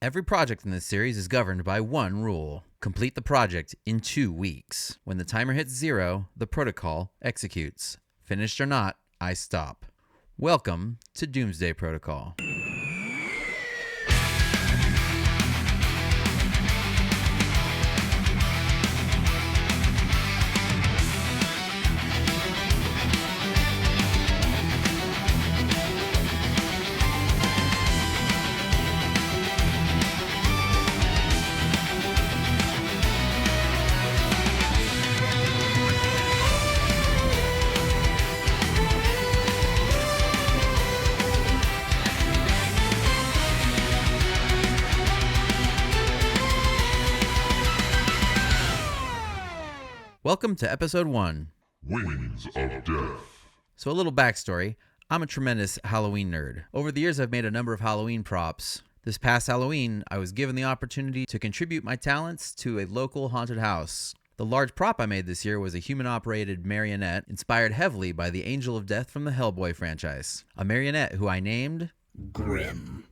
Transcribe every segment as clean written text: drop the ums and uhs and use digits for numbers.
Every project in this series is governed by one rule. Complete the project in 2 weeks. When the timer hits 0, the protocol executes. Finished or not, I stop. Welcome to Doomsday Protocol. Welcome to episode 1. Wings of Death. So a little backstory. I'm a tremendous Halloween nerd. Over the years, I've made a number of Halloween props. This past Halloween, I was given the opportunity to contribute my talents to a local haunted house. The large prop I made this year was a human-operated marionette inspired heavily by the Angel of Death from the Hellboy franchise. A marionette who I named Grim.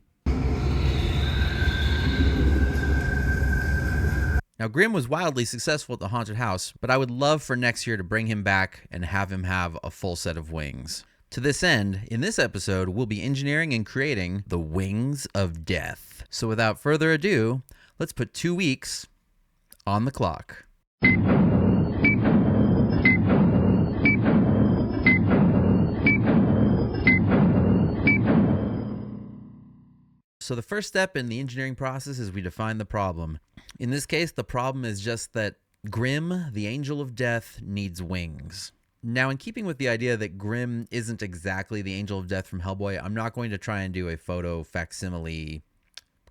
Now, Grim was wildly successful at the haunted house, but I would love for next year to bring him back and have him have a full set of wings. To this end, in this episode, we'll be engineering and creating the Wings of Death. So without further ado, let's put 2 weeks on the clock. So the first step in the engineering process is we define the problem. In this case, the problem is just that Grim, the Angel of Death, needs wings. Now, in keeping with the idea that Grim isn't exactly the Angel of Death from Hellboy, I'm not going to try and do a photo facsimile,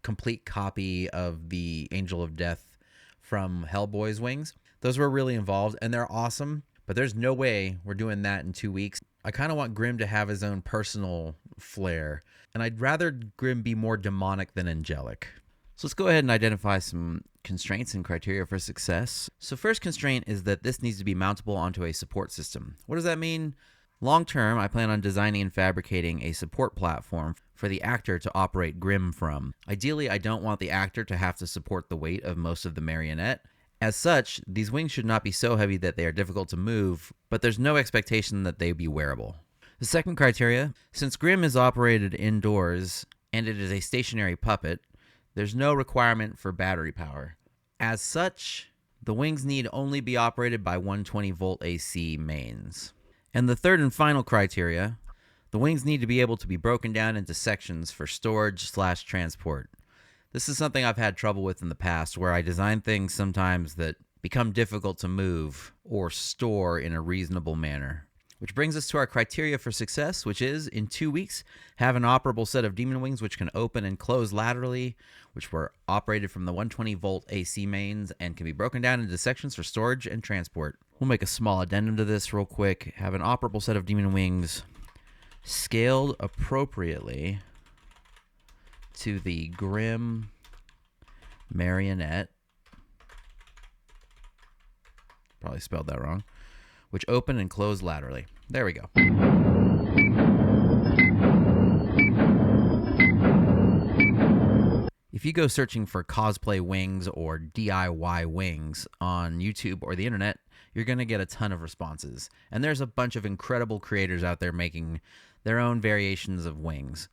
complete copy of the Angel of Death from Hellboy's wings. Those were really involved, and they're awesome, but there's no way we're doing that in 2 weeks. I kind of want Grim to have his own personal flair, and I'd rather Grim be more demonic than angelic. So let's go ahead and identify some constraints and criteria for success. So first constraint is that this needs to be mountable onto a support system. What does that mean? Long term, I plan on designing and fabricating a support platform for the actor to operate Grim from. Ideally, I don't want the actor to have to support the weight of most of the marionette. As such, these wings should not be so heavy that they are difficult to move, but there's no expectation that they be wearable. The second criteria, since Grim is operated indoors and it is a stationary puppet, there's no requirement for battery power. As such, the wings need only be operated by 120-volt AC mains. And the third and final criteria, the wings need to be able to be broken down into sections for storage/transport. This is something I've had trouble with in the past, where I design things sometimes that become difficult to move or store in a reasonable manner. Which brings us to our criteria for success, which is, in 2 weeks, have an operable set of demon wings which can open and close laterally, which were operated from the 120-volt AC mains and can be broken down into sections for storage and transport. We'll make a small addendum to this real quick. Have an operable set of demon wings scaled appropriately to the Grim marionette. Probably spelled that wrong. Which open and close laterally. There we go. If you go searching for cosplay wings or DIY wings on YouTube or the internet, you're going to get a ton of responses. And there's a bunch of incredible creators out there making their own variations of wings.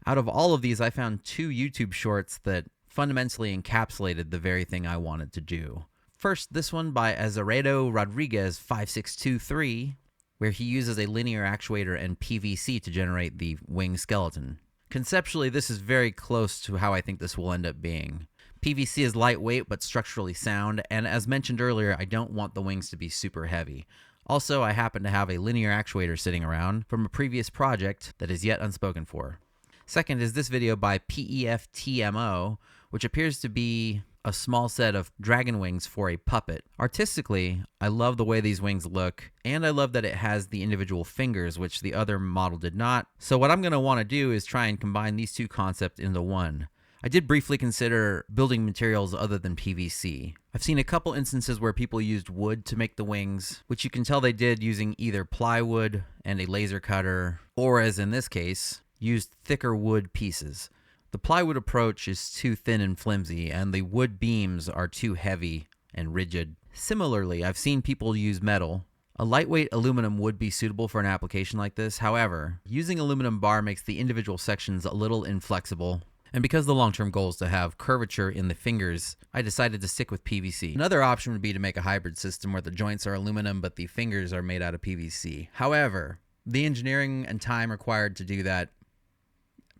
Out of all of these, I found 2 YouTube shorts that fundamentally encapsulated the very thing I wanted to do. First, this one by Azaredo Rodriguez 5623, where he uses a linear actuator and PVC to generate the wing skeleton. Conceptually, this is very close to how I think this will end up being. PVC is lightweight but structurally sound, and as mentioned earlier, I don't want the wings to be super heavy. Also, I happen to have a linear actuator sitting around from a previous project that is yet unspoken for. Second is this video by PEFTMO, which appears to be a small set of dragon wings for a puppet. Artistically, I love the way these wings look, and I love that it has the individual fingers, which the other model did not. So what I'm going to want to do is try and combine these two concepts into one. I did briefly consider building materials other than PVC. I've seen a couple instances where people used wood to make the wings, which you can tell they did using either plywood and a laser cutter, or as in this case, used thicker wood pieces. The plywood approach is too thin and flimsy, and the wood beams are too heavy and rigid. Similarly, I've seen people use metal. A lightweight aluminum would be suitable for an application like this. However, using aluminum bar makes the individual sections a little inflexible. And because the long-term goal is to have curvature in the fingers, I decided to stick with PVC. Another option would be to make a hybrid system where the joints are aluminum but the fingers are made out of PVC. However, the engineering and time required to do that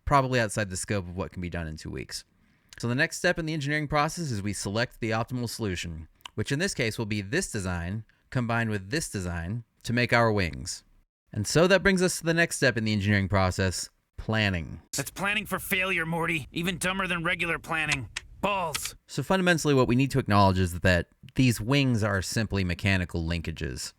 probably outside the scope of what can be done in 2 weeks. So the next step in the engineering process is we select the optimal solution, which in this case will be this design combined with this design to make our wings. And so that brings us to the next step in the engineering process, planning. That's planning for failure, Morty. Even dumber than regular planning. Balls. So fundamentally what we need to acknowledge is that these wings are simply mechanical linkages.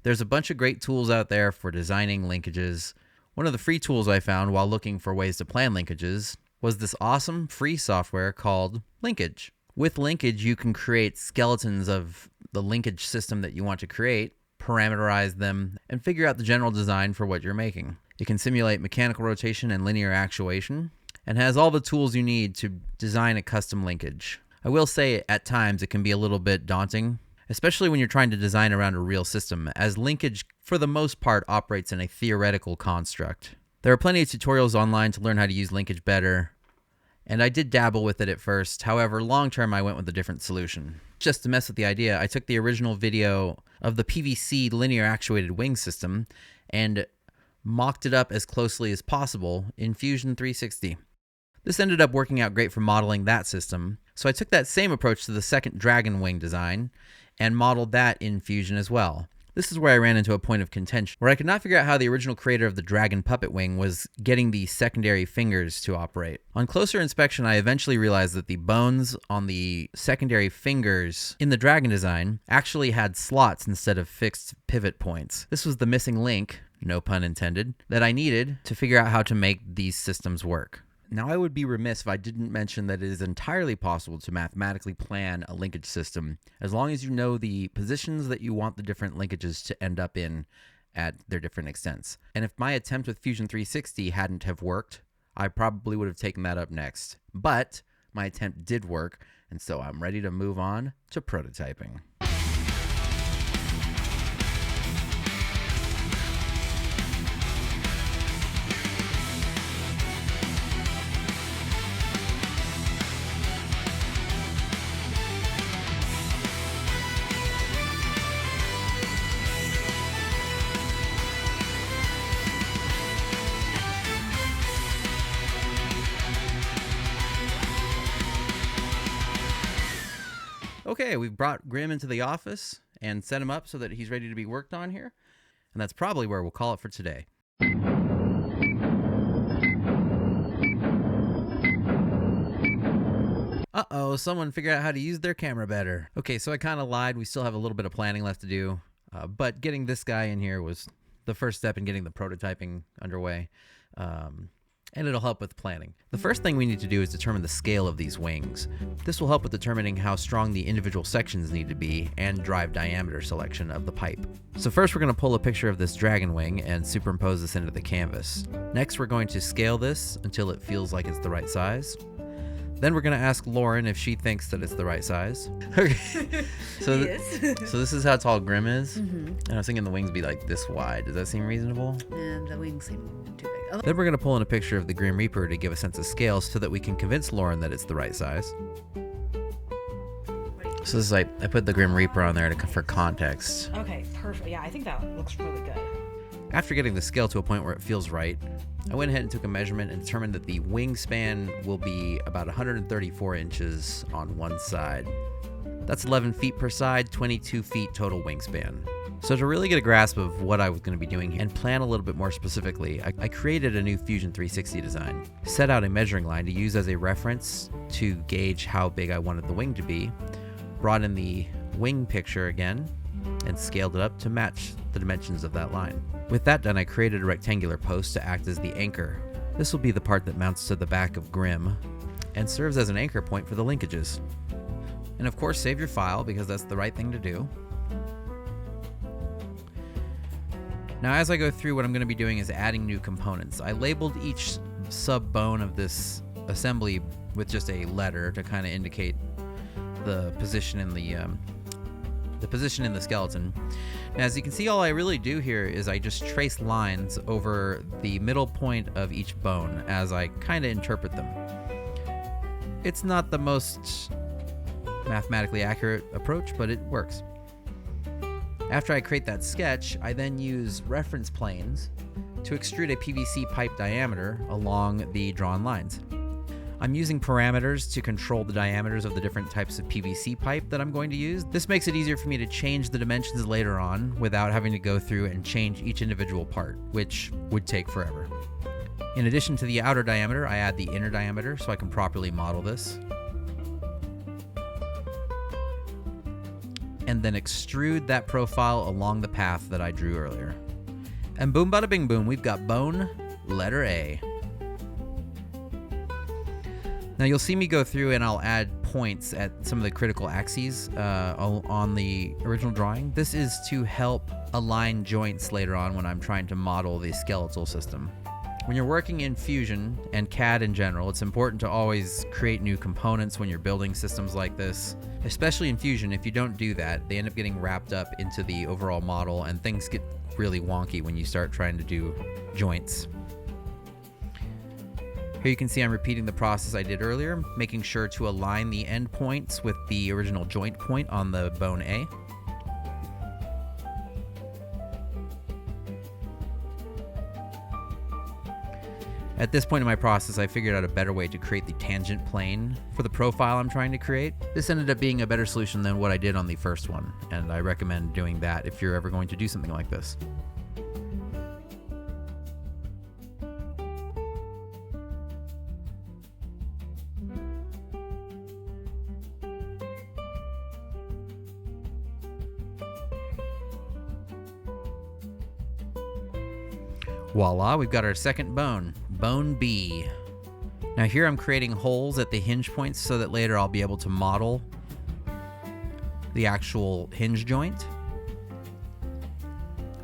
There's a bunch of great tools out there for designing linkages. One of the free tools I found while looking for ways to plan linkages was this awesome free software called Linkage. With Linkage, you can create skeletons of the linkage system that you want to create, parameterize them, and figure out the general design for what you're making. It can simulate mechanical rotation and linear actuation, and has all the tools you need to design a custom linkage. I will say at times it can be a little bit daunting, especially when you're trying to design around a real system, as linkage for the most part operates in a theoretical construct. There are plenty of tutorials online to learn how to use linkage better, and I did dabble with it at first. However, long term I went with a different solution. Just to mess with the idea, I took the original video of the PVC linear actuated wing system and mocked it up as closely as possible in Fusion 360. This ended up working out great for modeling that system, so I took that same approach to the second dragon wing design and modeled that in Fusion as well. This is where I ran into a point of contention, where I could not figure out how the original creator of the dragon puppet wing was getting the secondary fingers to operate. On closer inspection, I eventually realized that the bones on the secondary fingers in the dragon design actually had slots instead of fixed pivot points. This was the missing link, no pun intended, that I needed to figure out how to make these systems work. Now, I would be remiss if I didn't mention that it is entirely possible to mathematically plan a linkage system as long as you know the positions that you want the different linkages to end up in at their different extents. And if my attempt with Fusion 360 hadn't have worked, I probably would have taken that up next. But my attempt did work, and so I'm ready to move on to prototyping. Okay, we've brought Grim into the office and set him up so that he's ready to be worked on here. And that's probably where we'll call it for today. Uh-oh, someone figured out how to use their camera better. Okay, so I kind of lied. We still have a little bit of planning left to do. But getting this guy in here was the first step in getting the prototyping underway. And it'll help with planning. The first thing we need to do is determine the scale of these wings. This will help with determining how strong the individual sections need to be and drive diameter selection of the pipe. So first we're going to pull a picture of this dragon wing and superimpose this into the canvas. Next we're going to scale this until it feels like it's the right size. Then we're going to ask Lauren if she thinks that it's the right size. Okay. So this is how tall Grim is. Mm-hmm. And I was thinking the wings be like this wide. Does that seem reasonable? And the wings seem too big. Oh. Then we're going to pull in a picture of the Grim Reaper to give a sense of scale so that we can convince Lauren that it's the right size. So this is like, I put the Grim Reaper on there for context. Okay, perfect. Yeah, I think that looks really good. After getting the scale to a point where it feels right, I went ahead and took a measurement and determined that the wingspan will be about 134 inches on one side. That's 11 feet per side, 22 feet total wingspan. So to really get a grasp of what I was going to be doing and plan a little bit more specifically, I created a new Fusion 360 design, set out a measuring line to use as a reference to gauge how big I wanted the wing to be, brought in the wing picture again, and scaled it up to match the dimensions of that line. With that done, I created a rectangular post to act as the anchor. This will be the part that mounts to the back of Grim and serves as an anchor point for the linkages. And of course, save your file because that's the right thing to do. Now, as I go through, what I'm going to be doing is adding new components. I labeled each sub bone of this assembly with just a letter to kind of indicate the position in the position in the skeleton. Now, as you can see, all I really do here is I just trace lines over the middle point of each bone as I kind of interpret them. It's not the most mathematically accurate approach, but it works. After I create that sketch, I then use reference planes to extrude a PVC pipe diameter along the drawn lines. I'm using parameters to control the diameters of the different types of PVC pipe that I'm going to use. This makes it easier for me to change the dimensions later on without having to go through and change each individual part, which would take forever. In addition to the outer diameter, I add the inner diameter so I can properly model this. And then extrude that profile along the path that I drew earlier. And boom bada bing boom, we've got bone, letter A. Now you'll see me go through and I'll add points at some of the critical axes on the original drawing. This is to help align joints later on when I'm trying to model the skeletal system. When you're working in Fusion and CAD in general, it's important to always create new components when you're building systems like this. Especially in Fusion, if you don't do that, they end up getting wrapped up into the overall model and things get really wonky when you start trying to do joints. Here you can see I'm repeating the process I did earlier, making sure to align the end points with the original joint point on the bone A. At this point in my process, I figured out a better way to create the tangent plane for the profile I'm trying to create. This ended up being a better solution than what I did on the first one, and I recommend doing that if you're ever going to do something like this. Voila, we've got our second bone, bone B. Now here I'm creating holes at the hinge points so that later I'll be able to model the actual hinge joint.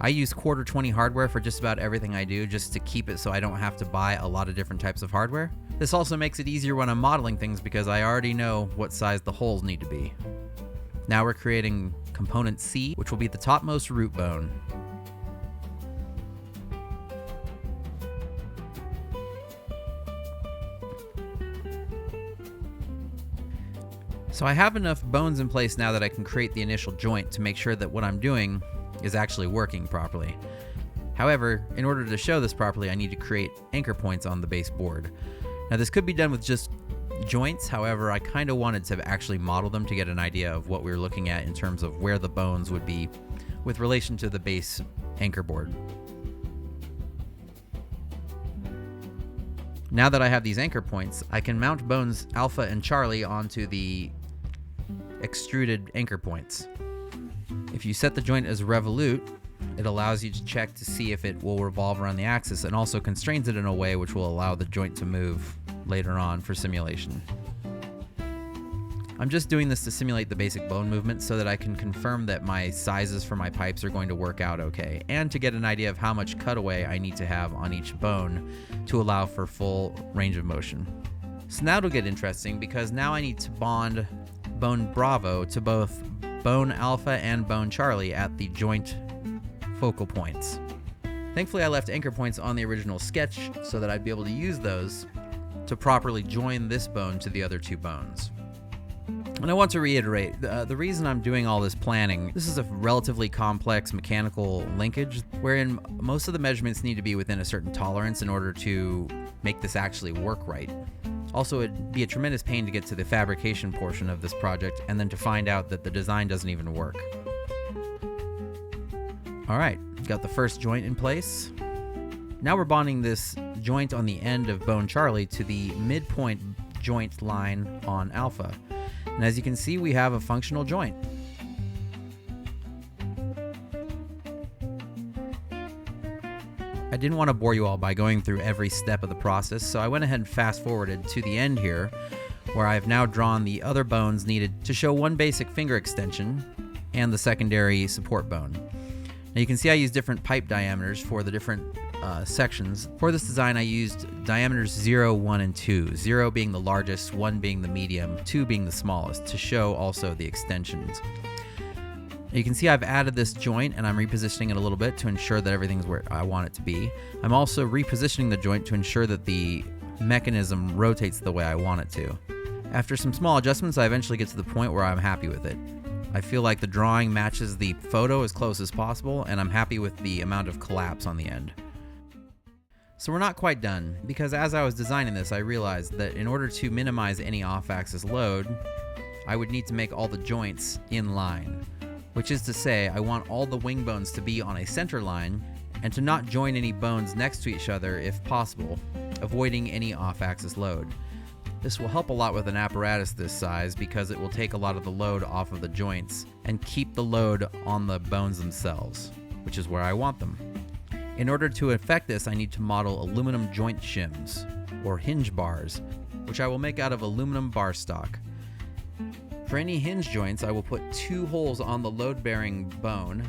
I use quarter 20 hardware for just about everything I do, just to keep it so I don't have to buy a lot of different types of hardware. This also makes it easier when I'm modeling things because I already know what size the holes need to be. Now we're creating component C, which will be the topmost root bone. So I have enough bones in place now that I can create the initial joint to make sure that what I'm doing is actually working properly. However, in order to show this properly, I need to create anchor points on the base board. Now this could be done with just joints, however, I kind of wanted to actually model them to get an idea of what we were looking at in terms of where the bones would be with relation to the base anchor board. Now that I have these anchor points, I can mount bones Alpha and Charlie onto the extruded anchor points. If you set the joint as revolute, it allows you to check to see if it will revolve around the axis and also constrains it in a way which will allow the joint to move later on for simulation. I'm just doing this to simulate the basic bone movement so that I can confirm that my sizes for my pipes are going to work out okay, and to get an idea of how much cutaway I need to have on each bone to allow for full range of motion. So now it'll get interesting because now I need to bond bone Bravo to both bone Alpha and bone Charlie at the joint focal points. Thankfully, I left anchor points on the original sketch so that I'd be able to use those to properly join this bone to the other two bones. And I want to reiterate, the reason I'm doing all this planning, this is a relatively complex mechanical linkage wherein most of the measurements need to be within a certain tolerance in order to make this actually work right. Also, it'd be a tremendous pain to get to the fabrication portion of this project and then to find out that the design doesn't even work. All right, got the first joint in place. Now we're bonding this joint on the end of bone Charlie to the midpoint joint line on Alpha. And as you can see, we have a functional joint. I didn't want to bore you all by going through every step of the process, so I went ahead and fast forwarded to the end here, where I've now drawn the other bones needed to show one basic finger extension and the secondary support bone. Now you can see I use different pipe diameters for the different sections. For this design, I used diameters 0, 1, and 2, 0 being the largest, 1 being the medium, 2 being the smallest, to show also the extensions. You can see I've added this joint and I'm repositioning it a little bit to ensure that everything's where I want it to be. I'm also repositioning the joint to ensure that the mechanism rotates the way I want it to. After some small adjustments, I eventually get to the point where I'm happy with it. I feel like the drawing matches the photo as close as possible, and I'm happy with the amount of collapse on the end. So we're not quite done, because as I was designing this, I realized that in order to minimize any off-axis load, I would need to make all the joints in line. Which is to say, I want all the wing bones to be on a center line, and to not join any bones next to each other if possible, avoiding any off-axis load. This will help a lot with an apparatus this size because it will take a lot of the load off of the joints and keep the load on the bones themselves, which is where I want them. In order to effect this, I need to model aluminum joint shims, or hinge bars, which I will make out of aluminum bar stock. For any hinge joints, I will put 2 holes on the load-bearing bone,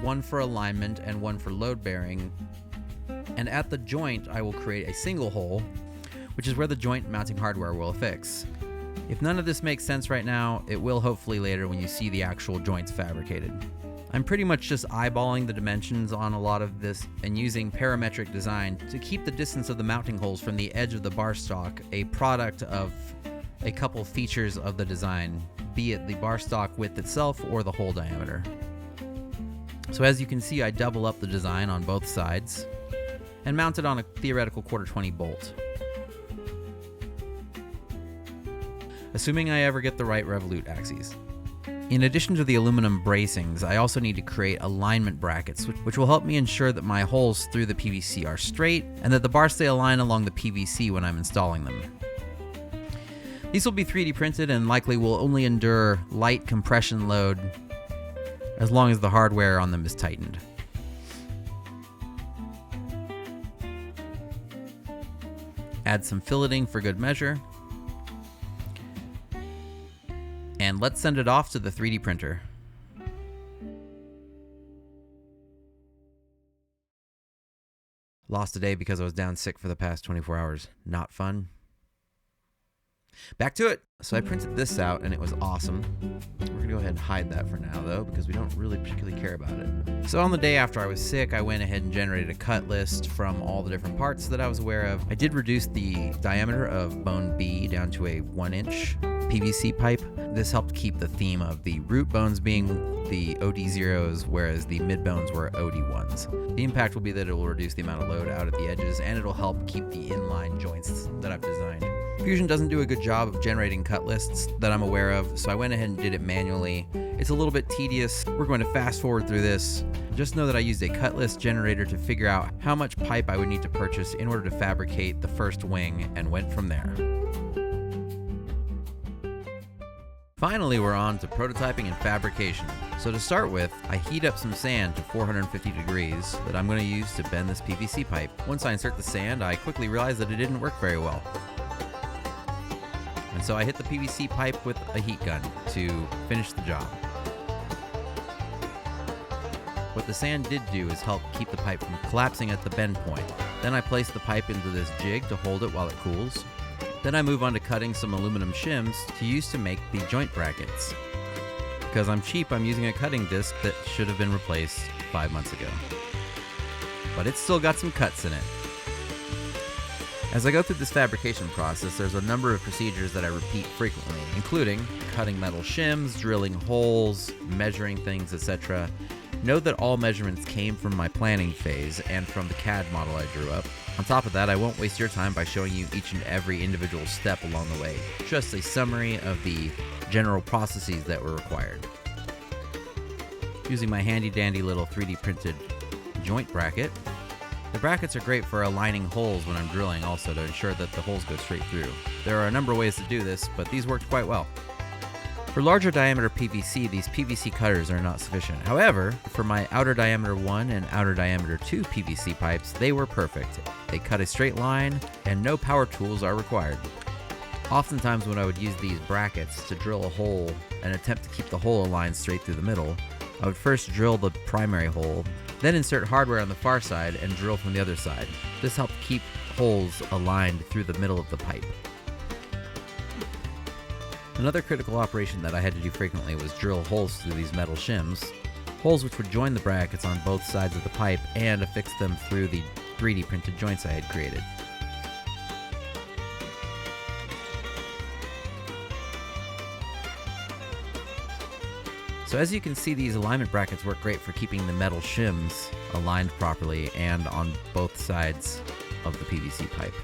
one for alignment and one for load-bearing, and at the joint I will create a single hole, which is where the joint mounting hardware will affix. If none of this makes sense right now, it will hopefully later when you see the actual joints fabricated. I'm pretty much just eyeballing the dimensions on a lot of this and using parametric design to keep the distance of the mounting holes from the edge of the bar stock a product of a couple features of the design, be it the bar stock width itself or the hole diameter. So as you can see, I double up the design on both sides and mount it on a theoretical 1/4-20 bolt. Assuming I ever get the right revolute axes. In addition to the aluminum bracings, I also need to create alignment brackets, which will help me ensure that my holes through the PVC are straight and that the bars stay aligned along the PVC when I'm installing them. These will be 3D printed and likely will only endure light compression load as long as the hardware on them is tightened. Add some filleting for good measure. And let's send it off to the 3D printer. Lost a day because I was down sick for the past 24 hours. Not fun. Back to it. So I printed this out and it was awesome. We're gonna go ahead and hide that for now though, because we don't really particularly care about it. So on the day after I was sick, I went ahead and generated a cut list from all the different parts that I was aware of. I did reduce the diameter of bone B down to a 1-inch PVC pipe. This helped keep the theme of the root bones being the OD0s, whereas the mid bones were OD1s. The impact will be that it will reduce the amount of load out at the edges, and it'll help keep the inline joints that I've designed. Fusion doesn't do a good job of generating cut lists that I'm aware of, so I went ahead and did it manually. It's a little bit tedious. We're going to fast forward through this. Just know that I used a cut list generator to figure out how much pipe I would need to purchase in order to fabricate the first wing, and went from there. Finally, we're on to prototyping and fabrication. So to start with, I heat up some sand to 450 degrees that I'm going to use to bend this PVC pipe. Once I insert the sand, I quickly realized that it didn't work very well. And so I hit the PVC pipe with a heat gun to finish the job. What the sand did do is help keep the pipe from collapsing at the bend point. Then I place the pipe into this jig to hold it while it cools. Then I move on to cutting some aluminum shims to use to make the joint brackets. Because I'm cheap, I'm using a cutting disc that should have been replaced 5 months ago. But it's still got some cuts in it. As I go through this fabrication process, there's a number of procedures that I repeat frequently, including cutting metal shims, drilling holes, measuring things, etc. Note that all measurements came from my planning phase and from the CAD model I drew up. On top of that, I won't waste your time by showing you each and every individual step along the way, just a summary of the general processes that were required. Using my handy dandy little 3D printed joint bracket, the brackets are great for aligning holes when I'm drilling also to ensure that the holes go straight through. There are a number of ways to do this, but these worked quite well. For larger diameter PVC, these PVC cutters are not sufficient. However, for my outer diameter 1 and outer diameter 2 PVC pipes, they were perfect. They cut a straight line, and no power tools are required. Oftentimes when I would use these brackets to drill a hole and attempt to keep the hole aligned straight through the middle, I would first drill the primary hole, then insert hardware on the far side and drill from the other side. This helped keep holes aligned through the middle of the pipe. Another critical operation that I had to do frequently was drill holes through these metal shims, holes which would join the brackets on both sides of the pipe and affix them through the 3D printed joints I had created. So as you can see, these alignment brackets work great for keeping the metal shims aligned properly and on both sides of the PVC pipe.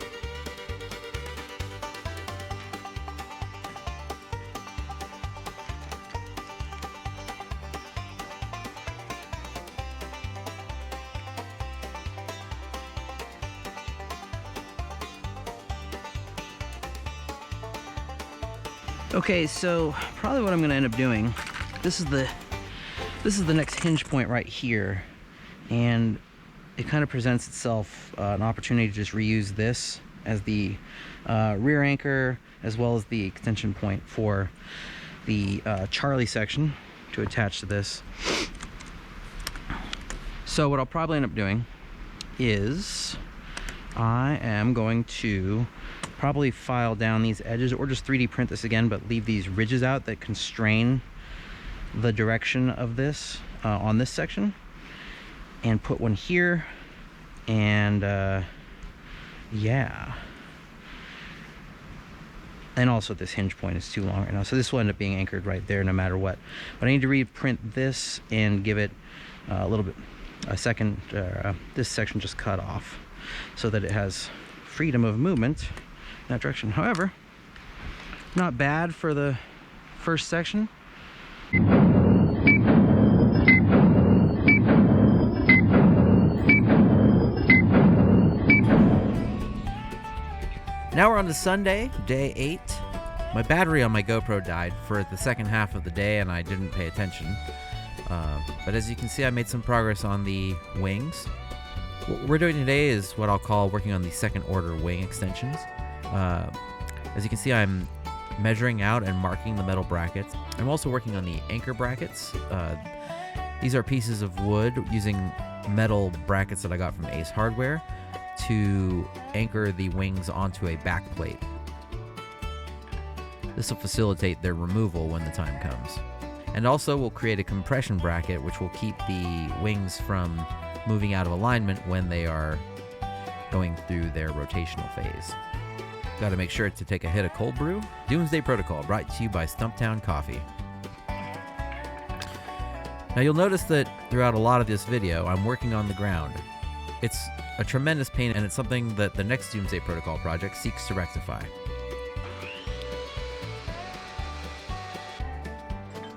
Okay, so probably what I'm going to end up doing, this is the next hinge point right here, and it kind of presents itself an opportunity to just reuse this as the rear anchor, as well as the extension point for the Charlie section to attach to this. So what I'll probably end up doing is I am going to probably file down these edges, or just 3D print this again, but leave these ridges out that constrain the direction of this on this section, and put one here, and yeah. And also this hinge point is too long right now, so this will end up being anchored right there no matter what. But I need to reprint this and give it a little bit, this section just cut off so that it has freedom of movement in that direction. However, not bad for the first section. Now we're on to Sunday, day 8. My battery on my GoPro died for the second half of the day and I didn't pay attention. But as you can see, I made some progress on the wings. What we're doing today is what I'll call working on the second order wing extensions. As you can see, I'm measuring out and marking the metal brackets. I'm also working on the anchor brackets. These are pieces of wood using metal brackets that I got from Ace Hardware to anchor the wings onto a back plate. This will facilitate their removal when the time comes. And also we'll create a compression bracket which will keep the wings from moving out of alignment when they are going through their rotational phase. Got to make sure to take a hit of cold brew. Doomsday Protocol, brought to you by Stumptown Coffee. Now you'll notice that throughout a lot of this video, I'm working on the ground. It's a tremendous pain, and it's something that the next Doomsday Protocol project seeks to rectify.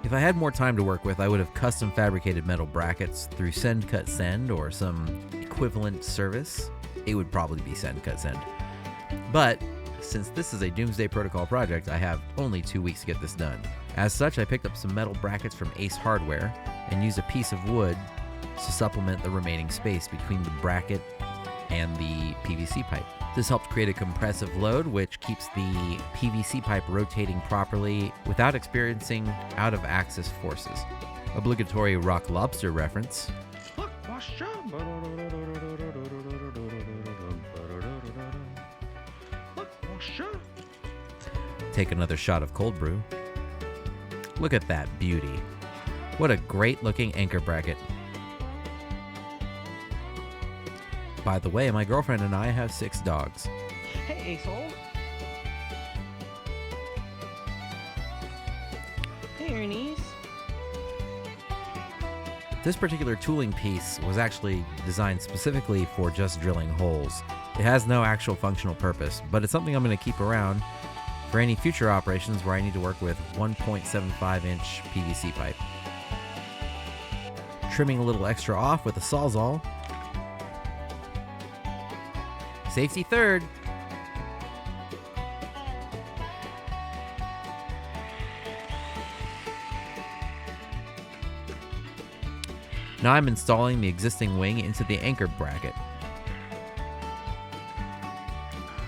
If I had more time to work with, I would have custom fabricated metal brackets through Send Cut Send or some equivalent service. It would probably be Send Cut Send. But since this is a Doomsday Protocol project, I have only 2 weeks to get this done. As such, I picked up some metal brackets from Ace Hardware and used a piece of wood to supplement the remaining space between the bracket and the PVC pipe. This helped create a compressive load which keeps the PVC pipe rotating properly without experiencing out-of-axis forces. Obligatory Rock Lobster reference. Take another shot of cold brew. Look at that beauty. What a great looking anchor bracket. By the way, my girlfriend and I have 6 dogs. Hey, Ace-hole. Hey, Ernie's. This particular tooling piece was actually designed specifically for just drilling holes. It has no actual functional purpose, but it's something I'm going to keep around for any future operations where I need to work with 1.75-inch PVC pipe. Trimming a little extra off with a Sawzall. Safety third. Now I'm installing the existing wing into the anchor bracket.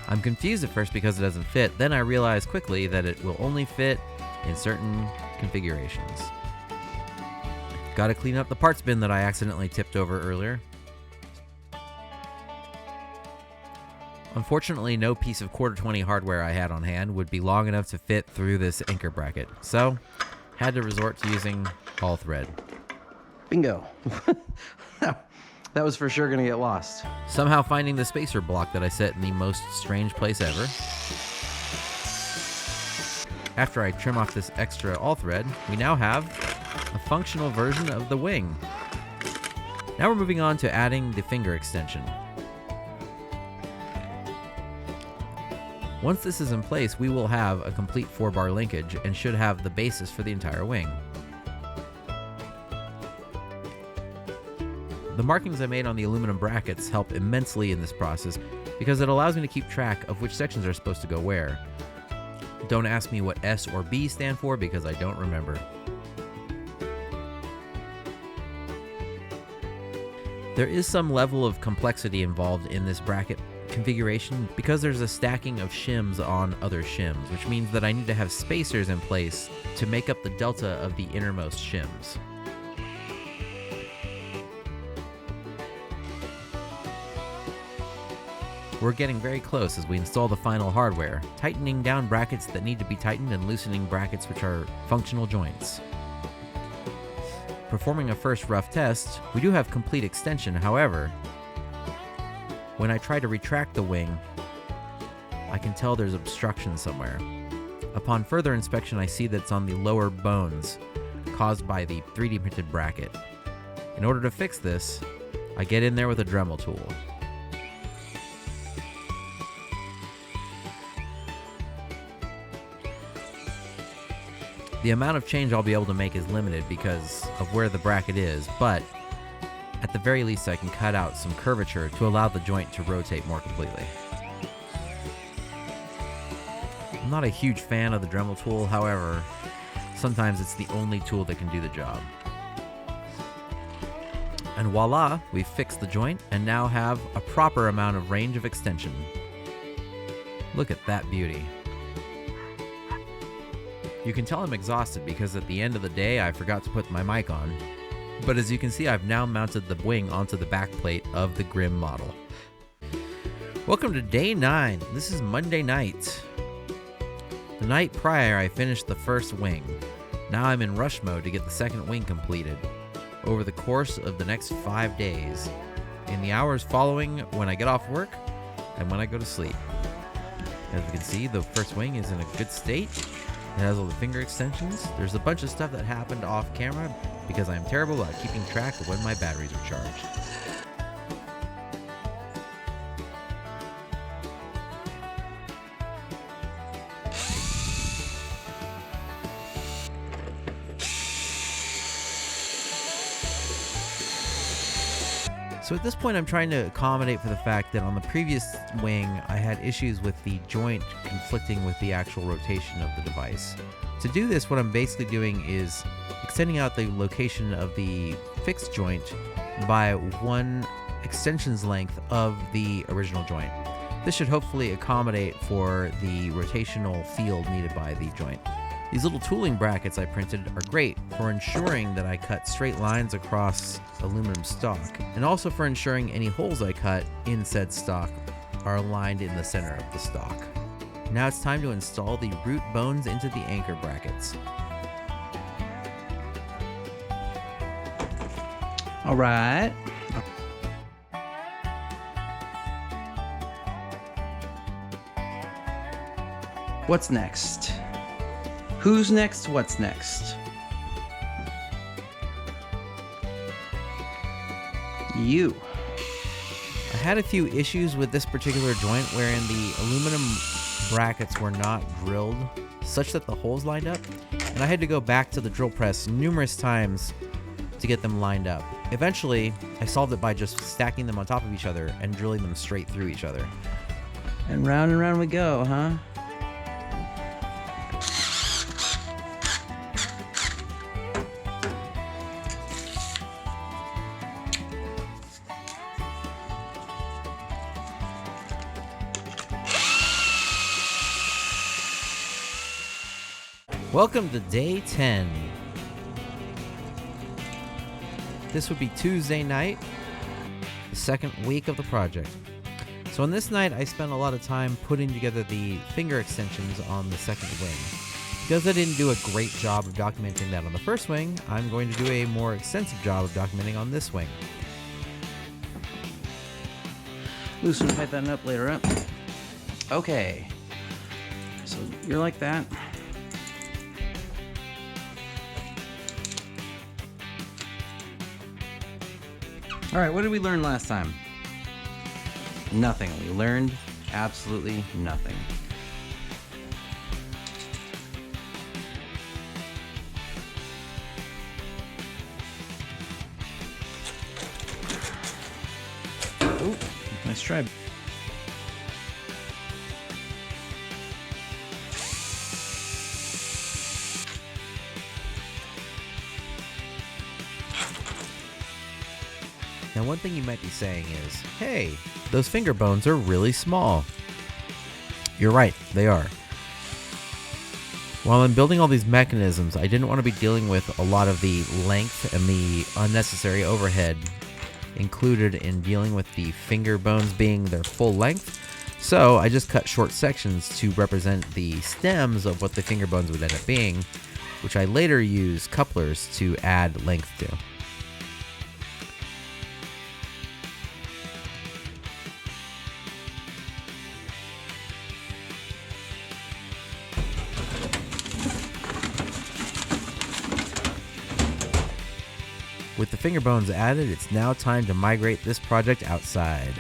I'm confused at first because it doesn't fit, then I realize quickly that it will only fit in certain configurations. Gotta clean up the parts bin that I accidentally tipped over earlier. Unfortunately, no piece of quarter-20 hardware I had on hand would be long enough to fit through this anchor bracket, so had to resort to using all thread. Bingo. That was for sure gonna get lost. Somehow finding the spacer block that I set in the most strange place ever. After I trim off this extra all thread, we now have a functional version of the wing. Now we're moving on to adding the finger extension. Once this is in place, we will have a complete 4-bar linkage and should have the basis for the entire wing. The markings I made on the aluminum brackets help immensely in this process because it allows me to keep track of which sections are supposed to go where. Don't ask me what S or B stand for because I don't remember. There is some level of complexity involved in this bracket configuration because there's a stacking of shims on other shims, which means that I need to have spacers in place to make up the delta of the innermost shims. We're getting very close as we install the final hardware, tightening down brackets that need to be tightened and loosening brackets which are functional joints. Performing a first rough test, we do have complete extension, however, when I try to retract the wing, I can tell there's obstruction somewhere. Upon further inspection, I see that it's on the lower bones, caused by the 3D printed bracket. In order to fix this, I get in there with a Dremel tool. The amount of change I'll be able to make is limited because of where the bracket is, but at the very least I can cut out some curvature to allow the joint to rotate more completely. I'm not a huge fan of the Dremel tool, however, sometimes it's the only tool that can do the job. And voila, we've fixed the joint and now have a proper amount of range of extension. Look at that beauty. You can tell I'm exhausted because at the end of the day I forgot to put my mic on. But as you can see, I've now mounted the wing onto the back plate of the Grimm model. Welcome to day 9. This is Monday night. The night prior, I finished the first wing. Now I'm in rush mode to get the second wing completed over the course of the next 5 days, in the hours following when I get off work and when I go to sleep. As you can see, the first wing is in a good state. It has all the finger extensions. There's a bunch of stuff that happened off camera because I'm terrible at keeping track of when my batteries are charged. So at this point, I'm trying to accommodate for the fact that on the previous wing, I had issues with the joint conflicting with the actual rotation of the device. To do this, what I'm basically doing is extending out the location of the fixed joint by 1 extension's length of the original joint. This should hopefully accommodate for the rotational field needed by the joint. These little tooling brackets I printed are great for ensuring that I cut straight lines across aluminum stock, and also for ensuring any holes I cut in said stock are aligned in the center of the stock. Now it's time to install the root bones into the anchor brackets. All right. What's next? Who's next? What's next? You. I had a few issues with this particular joint wherein the aluminum brackets were not drilled such that the holes lined up, and I had to go back to the drill press numerous times to get them lined up. Eventually, I solved it by just stacking them on top of each other and drilling them straight through each other. And round we go, huh? Welcome to day 10. This would be Tuesday night, the second week of the project. So on this night, I spent a lot of time putting together the finger extensions on the second wing. Because I didn't do a great job of documenting that on the first wing, I'm going to do a more extensive job of documenting on this wing. Loosen and tighten that up later up. Okay. So you're like that. All right, what did we learn last time? Nothing. We learned absolutely nothing. Oh, nice try. Now, one thing you might be saying is, hey, those finger bones are really small. You're right, they are. While I'm building all these mechanisms, I didn't want to be dealing with a lot of the length and the unnecessary overhead included in dealing with the finger bones being their full length. So I just cut short sections to represent the stems of what the finger bones would end up being, which I later use couplers to add length to. With the finger bones added, it's now time to migrate this project outside.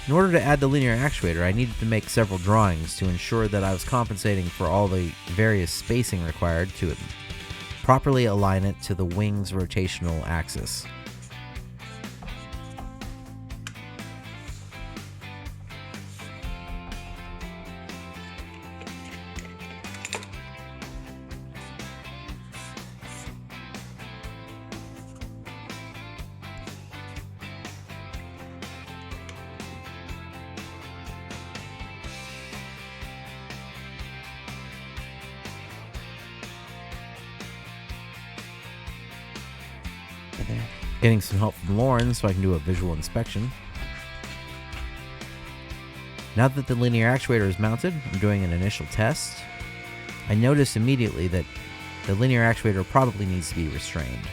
In order to add the linear actuator, I needed to make several drawings to ensure that I was compensating for all the various spacing required to properly align it to the wing's rotational axis. Getting some help from Lauren so I can do a visual inspection. Now that the linear actuator is mounted, I'm doing an initial test. I notice immediately that the linear actuator probably needs to be restrained.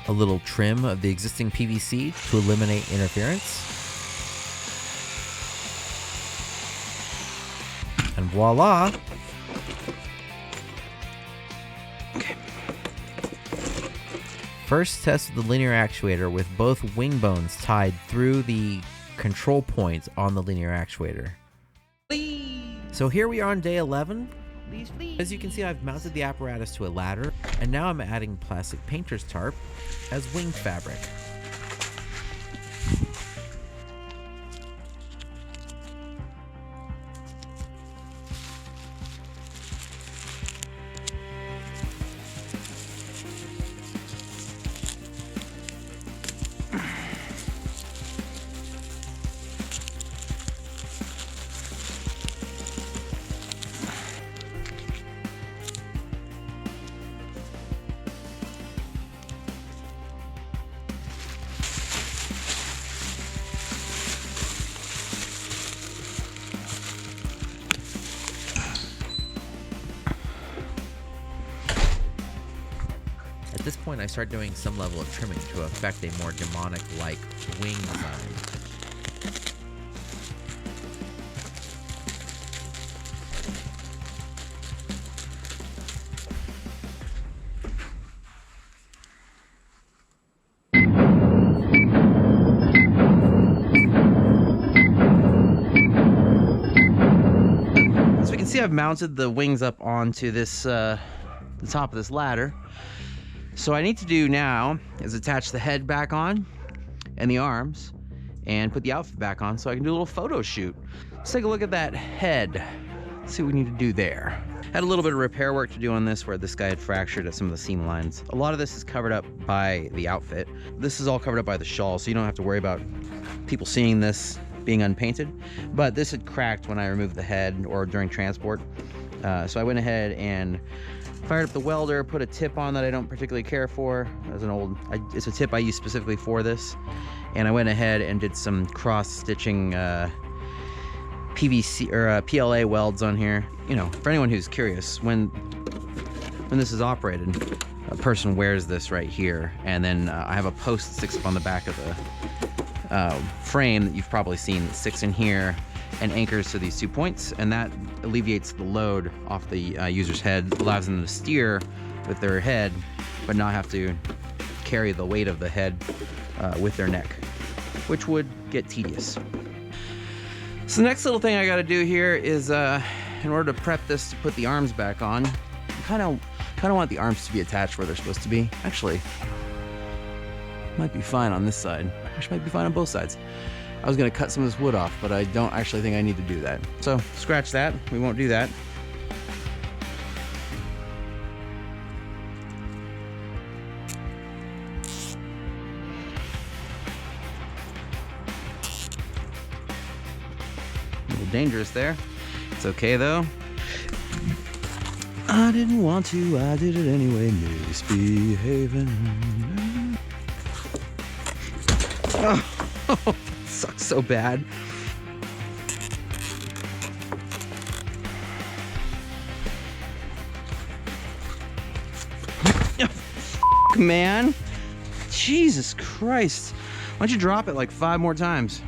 A little trim of the existing PVC to eliminate interference. And voila! Okay. First test of the linear actuator with both wing bones tied through the control points on the linear actuator. So here we are on day 11. As you can see, I've mounted the apparatus to a ladder, and now I'm adding plastic painter's tarp as wing fabric. At this point, I start doing some level of trimming to affect a more demonic-like wing design. As we can see, I've mounted the wings up onto this the top of this ladder. So what I need to do now is attach the head back on and the arms and put the outfit back on so I can do a little photo shoot. Let's take a look at that head. Let's see what we need to do there. Had a little bit of repair work to do on this where this guy had fractured at some of the seam lines. A lot of this is covered up by the outfit. This is all covered up by the shawl, so you don't have to worry about people seeing this being unpainted. But this had cracked when I removed the head or during transport. So I went ahead and fired up the welder, put a tip on that I don't particularly care for. It's a tip I use specifically for this. And I went ahead and did some cross-stitching PVC or PLA welds on here. You know, for anyone who's curious, when this is operated, a person wears this right here, and then I have a post that sticks up on the back of the frame that you've probably seen that sticks in here and anchors to these 2 points, and that alleviates the load off the user's head, allows them to steer with their head, but not have to carry the weight of the head with their neck, which would get tedious. So the next little thing I gotta do here is, in order to prep this to put the arms back on, I kind of want the arms to be attached where they're supposed to be. Actually, might be fine on this side. Actually, might be fine on both sides. I was gonna cut some of this wood off, but I don't actually think I need to do that. So scratch that, we won't do that. A little dangerous there. It's okay though. I didn't want to, I did it anyway, misbehaving. Oh, that sucks so bad. Man, Jesus Christ. Why don't you drop it like 5 more times?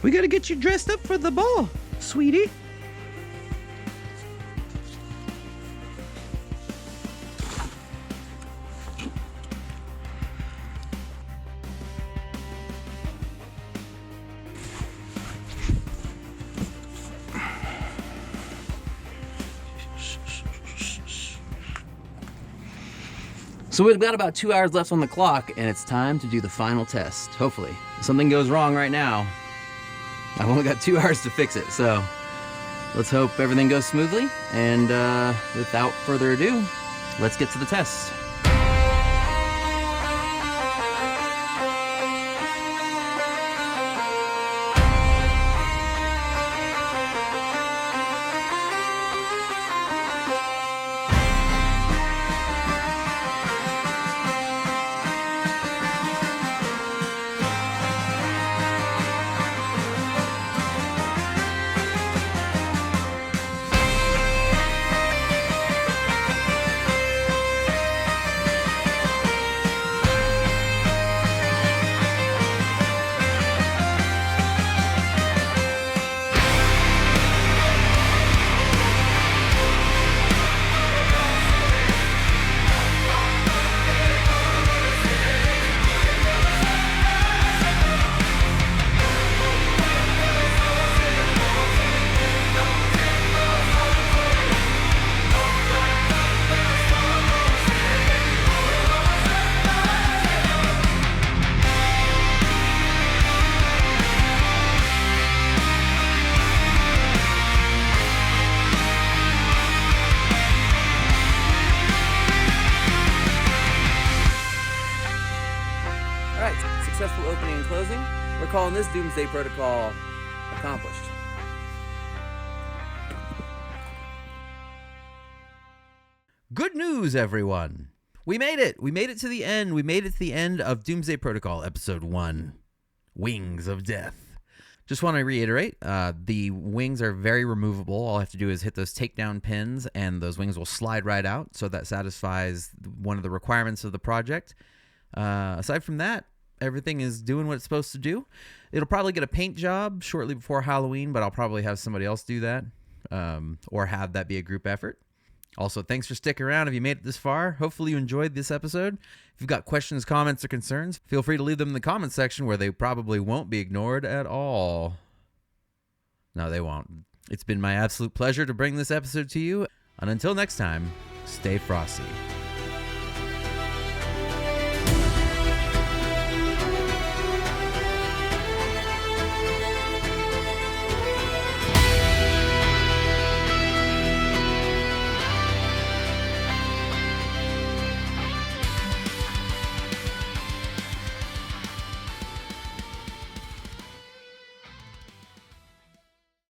We gotta get you dressed up for the ball, sweetie. So we've got about 2 hours left on the clock, and it's time to do the final test, hopefully. If something goes wrong right now, I've only got 2 hours to fix it, so let's hope everything goes smoothly, and without further ado, let's get to the test. successful opening and closing, we're calling this Doomsday Protocol accomplished. Good news, everyone. We made it. We made it to the end. We made it to the end of Doomsday Protocol, Episode 1, Wings of Death. Just want to reiterate, the wings are very removable. All I have to do is hit those takedown pins, and those wings will slide right out, so that satisfies one of the requirements of the project. Aside from that, everything is doing what it's supposed to do. It'll probably get a paint job shortly before Halloween, but I'll probably have somebody else do that, or have that be a group effort. Also, thanks for sticking around if you made it this far. Hopefully you enjoyed this episode. If you've got questions, comments, or concerns, feel free to leave them in the comments section where they probably won't be ignored at all. No, they won't. It's been my absolute pleasure to bring this episode to you. And until next time, stay frosty.